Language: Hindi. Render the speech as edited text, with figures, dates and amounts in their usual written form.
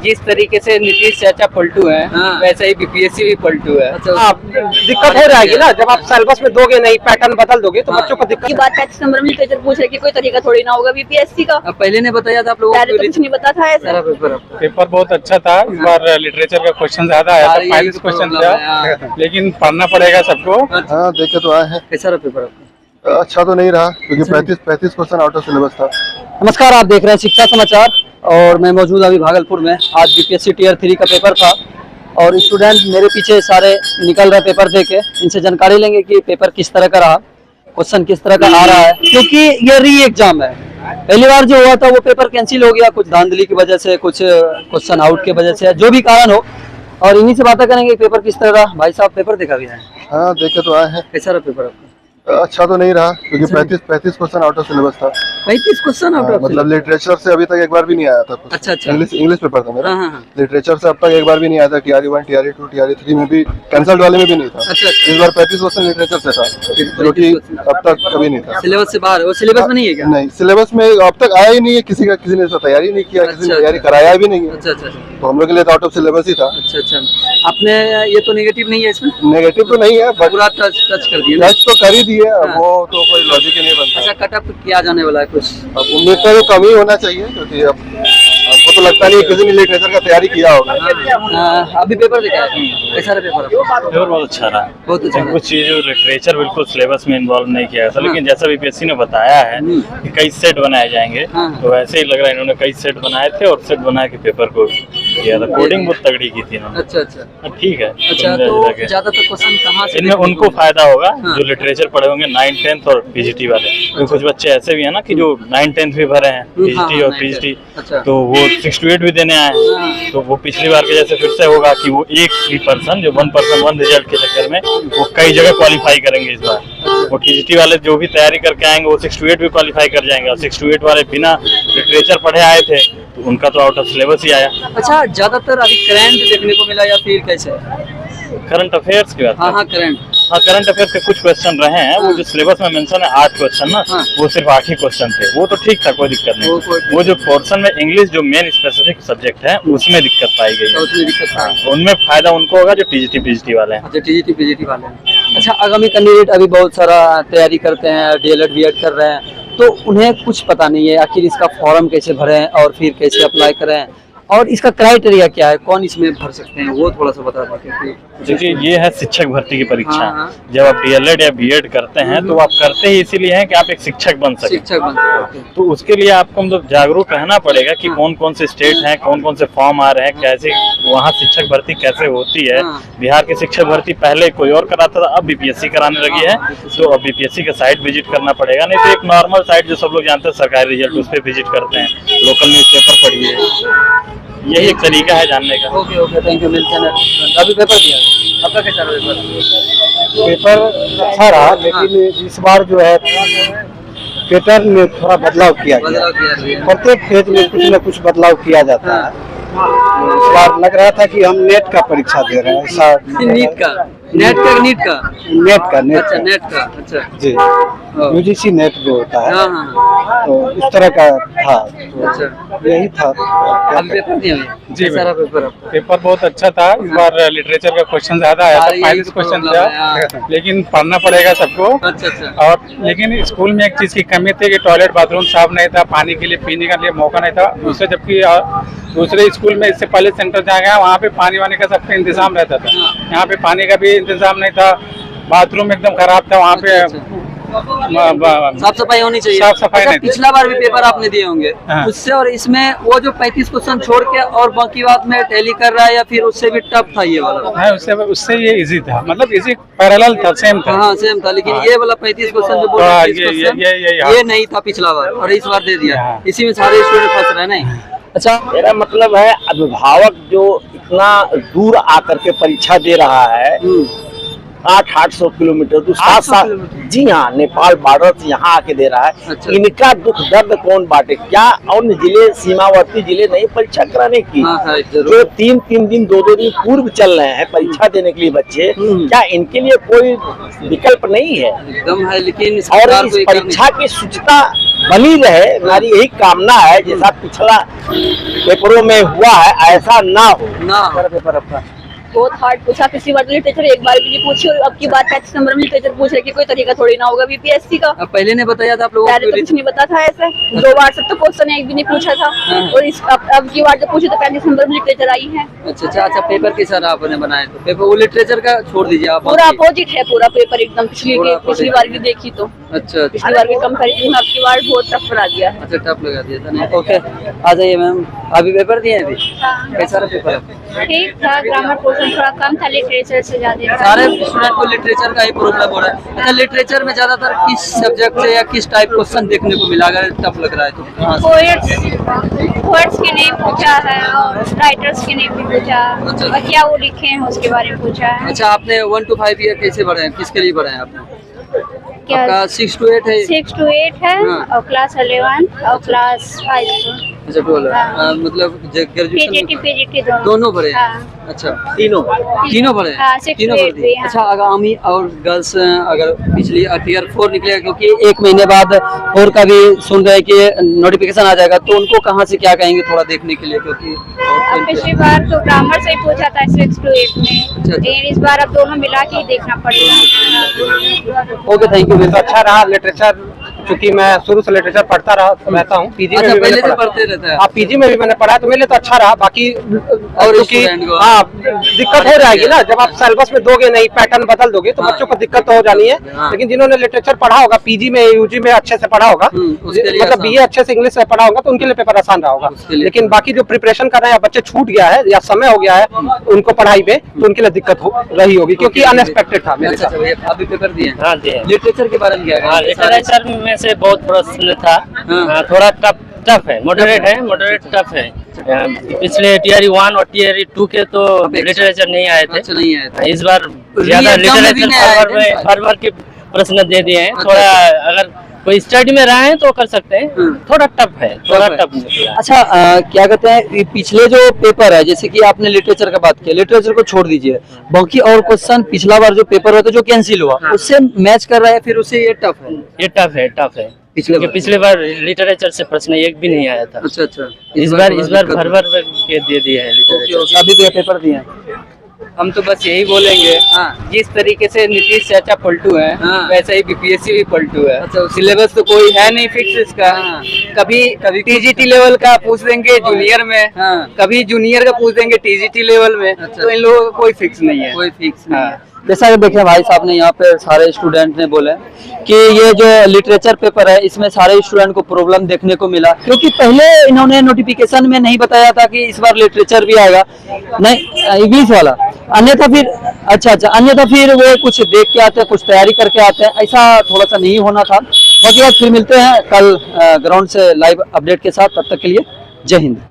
जिस तरीके से नीतीश चाचा पलटू है वैसे ही बीपीएससी भी पलटू है। दिक्कत हो जाएगी ना, जब आप सिलेबस में दोगे नहीं, पैटर्न बदल दोगे तो बच्चों को दिक्कत। की बात 35 नंबर में लिटरेचर पूछ रहे कि कोई तरीका थोड़ी ना होगा बीपीएससी का। पहले ने बताया था आप लोगों पहले तो कुछ नहीं पता था ऐसा। पेपर बहुत अच्छा था, इस बार लिटरेचर का क्वेश्चन ज्यादा आया था, 35 क्वेश्चन था, लेकिन पढ़ना पड़ेगा सबको। हाँ देखे तो आए हैं। कैसा रहा पेपर आपका? अच्छा तो नहीं रहा क्योंकि 35 क्वेश्चन आउट ऑफ सिलेबस था। नमस्कार, आप देख रहे हैं शिक्षा समाचार और मैं मौजूद अभी भागलपुर में। आज बीपीएससी टियर 3 का पेपर था और स्टूडेंट मेरे पीछे सारे निकल रहे पेपर देके। इनसे जानकारी लेंगे कि पेपर किस तरह का रहा, क्वेश्चन किस तरह का आ रहा है, क्योंकि ये री एग्जाम है। पहली बार जो हुआ था वो पेपर कैंसिल हो गया, कुछ धांधली की वजह से, कुछ क्वेश्चन आउट की वजह से, जो भी कारण हो। और इन्हीं से बातें करेंगे पेपर किस तरह रहा। भाई साहब पेपर देखा भी है? हाँ देखे तो आए हैं। कैसा रहा पेपर आपका? अच्छा तो नहीं रहा क्योंकि 35 क्वेश्चन आउट ऑफ सिलेबस था। 35 क्वेश्चन आउट ऑफ मतलब लिटरेचर से अभी तक एक बार भी नहीं आया था कुछ। अच्छा। इंग्लिश पेपर था मेरा। हाँ। लिटरेचर से अब तक एक बार भी नहीं आया था। टीआरई 1, टीआरई 2, टीआरई 3 में भी कैंसल्ड वाले में भी नहीं था। अच्छा। इस बार 35 क्वेश्चन लिटरेचर से था, जो कि अब तक कभी नहीं था। सिलेबस से बाहर, वो सिलेबस में नहीं है क्या? नहीं, सिलेबस में अब तक आया ही नहीं है। किसी ने इसका तैयारी नहीं किया, किसी ने तैयारी कराया भी नहीं है। अच्छा। तो हम लोग के लिए आउट ऑफ सिलेबस ही था। अच्छा। आपने ये तो नेगेटिव नहीं है इसमें? नेगेटिव तो नहीं है, पूरा टच कर दिया। टच तो कर ही दिए, वो तो कोई लॉजिक ही नहीं बनता। अच्छा, कट ऑफ क्या जाने वाला है कुछ? अब उम्मीद करो कम ही होना चाहिए, क्योंकि अब हमको तो लगता नहीं किसी ने लिटरेचर का तैयारी किया होगा। अभी पेपर देखा है, कैसा रहा पेपर? पेपर बहुत अच्छा रहा, बहुत अच्छा। कुछ चीज़ लिटरेचर बिल्कुल सिलेबस में इन्वॉल्व नहीं किया था, लेकिन जैसा बीपीएससी ने बताया है कि कई सेट बनाए जाएंगे, तो वैसे ही लग रहा है इन्होंने कई सेट बनाए थे और सेट बना के पेपर को किया था। कोडिंग बहुत तगड़ी की थी इन्होंने। अच्छा। ठीक है। अच्छा, तो ज्यादातर क्वेश्चन कहाँ से? इनमें उनको फायदा होगा जो लिटरेचर पढ़े होंगे 9th 10th और पीजीटी वाले। तो कुछ बच्चे ऐसे भी है ना कि जो 9th 10th भी भरे हैं पीजीटी और पीजीटी, तो वो 6 to 8 भी देने आए हैं। तो वो पिछली बार के जैसे फिर से होगा कि वो एक ही पर्सन जो 1 person 1 रिजल्ट के चक्कर में वो कई जगह क्वालिफाई करेंगे इस बार। वो टीजीटी वाले जो भी तैयारी करके आएंगे वो 6 to 8 भी क्वालिफाई कर जाएंगे, और 6 to 8 वाले बिना लिटरेचर पढ़े आए थे तो उनका तो आउट ऑफ सिलेबस ही आया। अच्छा, ज्यादातर अभी करंट देखने को मिला या फिर कैसे? करंट अफेयर्स की बात? हाँ, करंट। हाँ, करंट अफेयर्स के कुछ क्वेश्चन रहे हैं। वो जो सिलेबस में मेंशन है 8 क्वेश्चन ना, वो सिर्फ 8 ही क्वेश्चन थे। वो तो ठीक था, कोई दिक्कत नहीं। वो जो पोर्शन में इंग्लिश जो मेन स्पेसिफिक सब्जेक्ट है उसमें दिक्कत पाई गई है। उसमें दिक्कत उनमें फायदा उनको होगा जो टीजीटी पीजीटी वाले हैं। अच्छा, टीजीटी पीजीटी वाले हैं। अच्छा, आगामी कैंडिडेट अभी बहुत सारा तैयारी करते हैं, डीएलएड बीएड कर रहे हैं, तो उन्हें कुछ पता नहीं है आखिर इसका फॉर्म कैसे भरें और फिर कैसे अप्लाई करें, और इसका क्राइटेरिया क्या है, कौन इसमें भर सकते हैं, वो थोड़ा सा बता दें। देखिए, ये है शिक्षक भर्ती की परीक्षा। हाँ। जब आप डीएलएड या बीएड करते हैं तो आप करते ही इसीलिए हैं कि आप एक शिक्षक बन सके। तो उसके लिए आपको मतलब जागरूक रहना पड़ेगा कि कौन कौन से स्टेट हैं, कौन कौन से फॉर्म आ रहे हैं, कैसे वहाँ शिक्षक भर्ती कैसे होती है। बिहार की शिक्षक भर्ती पहले कोई और कराता था, अब बीपीएससी कराने लगी है, तो अब बीपीएससी का साइट विजिट करना पड़ेगा। नहीं तो एक नॉर्मल साइट जो सब लोग जानते हैं सरकारी रिजल्ट, उस पर विजिट करते हैं, लोकल न्यूज़पेपर पढ़िए, यही एक तरीका है जानने का। Okay, thank you. मिलते हैं। अभी पेपर दिया आपका, कैसा रहा पेपर? अच्छा रहा, लेकिन इस बार जो है पैटर्न में थोड़ा बदलाव किया गया। प्रत्येक फेज में कुछ न कुछ बदलाव किया जाता है। इस बार लग रहा था कि हम नेट का परीक्षा दे रहे हैं, ऐसा। नीट का? नेट का? अच्छा, नेट का। अच्छा जी, यूजीसी नेट जो होता है, हाँ। तो इस तरह का था। अच्छा, यही था। अभी पेपर दिया जी, पेपर पेपर बहुत अच्छा था। इस बार लिटरेचर का क्वेश्चन ज्यादा आया था, 35 क्वेश्चन था, लेकिन पढ़ना पड़ेगा सबको। अच्छा। और लेकिन स्कूल में एक चीज की कमी थी कि टॉयलेट बाथरूम साफ नहीं था, पानी के लिए पीने का लिए मौका नहीं था। दूसरे जबकि दूसरे स्कूल में इससे पहले सेंटर जहाँ गया वहाँ पे पानी वाने का सबका इंतजाम रहता था। यहाँ पे पानी का भी इंतजाम नहीं था, बाथरूम एकदम खराब था। वहाँ पे साफ सफाई होनी चाहिए। साफ सफाई नहीं थी। पिछला बार भी पेपर आपने दिए होंगे, उससे और इसमें वो जो 35 क्वेश्चन छोड़ के और बाकी बात में टैली कर रहा है, या फिर उससे भी टफ था ये वाला? हाँ, उससे ये इजी था, मतलब इजी पैरेलल था, सेम था। हाँ, सेम था, लेकिन ये वाला 35 क्वेश्चन जो बोल ये नहीं था पिछला बार, और इस बार दे दिया। इसी में सारे स्टूडेंट फंस रहे नहीं। अच्छा, मेरा मतलब है अभिभावक जो इतना दूर आकर के परीक्षा दे रहा है, 800 किलोमीटर तो 700, जी हाँ, नेपाल बॉर्डर से यहाँ आके दे रहा है। अच्छा। इनका दुख दर्द कौन बांटे? क्या अन्य जिले, सीमावर्ती जिले नहीं परीक्षा कराने की? जो 3-3 दिन 2-2 दिन पूर्व चल रहे हैं परीक्षा देने के लिए बच्चे, क्या इनके लिए कोई विकल्प नहीं है? एकदम है, लेकिन और इस परीक्षा की शुचिता बनी रहे, हमारी यही कामना है। जैसा पिछला पेपरों में हुआ है ऐसा ना हो। पेपर आपका बहुत हार्ड पूछा, पिछली बार तो लिटरेचर एक बार भी नहीं पूछी और अब की बात 35 नंबर में लिटरेचर पूछ रहे कि कोई तरीका थोड़ी ना होगा बीपीएससी का। अब पहले ने बताया था आप लोगों पहले तो कुछ नहीं पता था ऐसे, 2 बार सब तो क्वेश्चन एक भी नहीं पूछा था और इस अब की बार जब पूछे तो 35 नंबर में लिटरेचर आई है। अच्छा पेपर कैसा रहा आपने बनाया? तो पेपर वो लिटरेचर का छोड़ दीजिए आप, पूरा अपोजिट है पूरा पेपर एकदम पिछली बार भी देखी तो। अच्छा पिछली बार के कंपैरिजन में अब की बार बहुत टफ करा दिया है। अच्छा टफ लगा दिया था। नहीं ओके, आ जाइए मैम, अभी पेपर दिए अभी कैसा रहा पेपर? ठीक था, ग्रामर पोर्शन थोड़ा कम था, लिटरेचर से ज्यादा। सारे स्टूडेंट को लिटरेचर का ही प्रॉब्लम हो रहा है। अच्छा लिटरेचर में ज्यादातर किस सब्जेक्ट से या किस टाइप क्वेश्चन देखने को मिला? अगर टफ लग रहा है तो पोएट्स के नेम पूछा है और राइटर्स के नेम भी पूछा और क्या वो लिखे हैं उसके बारे में पूछा है। अच्छा आपने 1 to 5 ईयर कैसे पढ़े हैं, किसके लिए पढ़े हैं आपने? क्या आपका 6 to 8 है? 6 to 8 है और क्लास 11 और क्लास 5। अच्छा 12 मतलब ग्रेजुएशन पीजीटी दोनों पढ़े हैं? हाँ। अच्छा तीनों पढ़े हैं? हाँ, 6 to तीनों 8 पढ़ दिए। भी, हाँ। अच्छा आगामी और गर्ल्स अगर पिछली टियर 4 निकलेगा, क्योंकि 1 महीने बाद 4 का भी सुन रहे हैं कि नोटिफिकेशन आ जाएगा, तो उनको कहाँ से क्या कहेंगे थोड़ा देखने के लिए? क्योंकि अब पिछली बार तो ग्रामर से ही पूछा था 6 to 8 में, लेकिन इस बार अब दोनों मिला के ही देखना पड़ेगा। Okay thank you. तो अच्छा रहा लिटरेचर, क्योंकि मैं शुरू से लिटरेचर पढ़ता रहता हूँ। पीजी में भी पहले से मैंने पढ़ते रहता है? हाँ पीजी में भी मैंने पढ़ा तो मेरे लिए तो अच्छा रहा। बाकी और क्योंकि हाँ दिक्कत हो जाएगी ना, जब आप सिलेबस में दोगे नहीं, पैटर्न बदल दोगे तो बच्चों को दिक्कत तो हो जानी है। लेकिन जिन्होंने लिटरेचर पढ़ा होगा पीजी में यूजी में अच्छे से पढ़ा होगा, मतलब बीए अच्छे से इंग्लिश में पढ़ा होगा, तो उनके लिए पेपर आसान रहा होगा। लेकिन बाकी जो प्रिपरेशन कर रहे हैं, बच्चे छूट गया है या समय हो गया है उनको पढ़ाई पे, तो उनके लिए दिक्कत हो रही होगी, क्योंकि अनएक्सपेक्टेड था मेरे साथ। अभी पेपर दिए? हाँ दिए। लिटरेचर के बारे में क्या है? लिटरेचर में से बहुत प्रश्न था, थोड़ा टफ है, मॉडरेट टफ है। पिछले टीआरई 1 और टीआरई 2 के तो लिटरेचर नहीं आए थे। अच्छा नहीं आया था इस बार ज्यादा लिटरेचर भर के प्रश्न दे दिए हैं। थोड़ा अगर कोई स्टडी में रहे हैं तो कर सकते हैं, थोड़ा टफ है, थोड़ा टफ निकला। अच्छा क्या कहते हैं, पिछले जो पेपर है, जैसे कि आपने लिटरेचर का बात किया, लिटरेचर को छोड़ दीजिए, बाकी और क्वेश्चन पिछला बार जो पेपर हुआ था जो कैंसिल हुआ, उससे मैच कर रहा है, फिर उससे ये टफ है? ये टफ है। पिछले बार लिटरेचर से प्रश्न एक भी नहीं आया था। अच्छा इस बार भर के दे दिए हैं लिटरेचर। अभी भी पेपर दिए? हम तो बस यही बोलेंगे, जिस तरीके से नीतीश चाचा पलटू है, वैसा ही बीपीएससी भी पलटू है। अच्छा, सिलेबस तो कोई है नहीं फिक्स इसका। कभी टीजीटी लेवल का पूछ देंगे जूनियर में, कभी जूनियर का पूछ देंगे टीजीटी लेवल में। तो इन लोगों का कोई फिक्स नहीं है। कोई फिक्स नहीं। जैसा कि देखिए भाई साहब ने यहाँ पे सारे स्टूडेंट ने बोले कि ये जो लिटरेचर पेपर है, इसमें सारे स्टूडेंट को प्रॉब्लम देखने को मिला, क्योंकि पहले इन्होंने नोटिफिकेशन में नहीं बताया था कि इस बार लिटरेचर भी आएगा, नहीं इंग्लिश वाला। अन्यथा फिर वो कुछ देख के आते हैं, कुछ तैयारी करके आते हैं, ऐसा थोड़ा सा नहीं होना था। बाकी आज फिर मिलते हैं कल ग्राउंड से लाइव अपडेट के साथ, तब तक के लिए जय हिंद।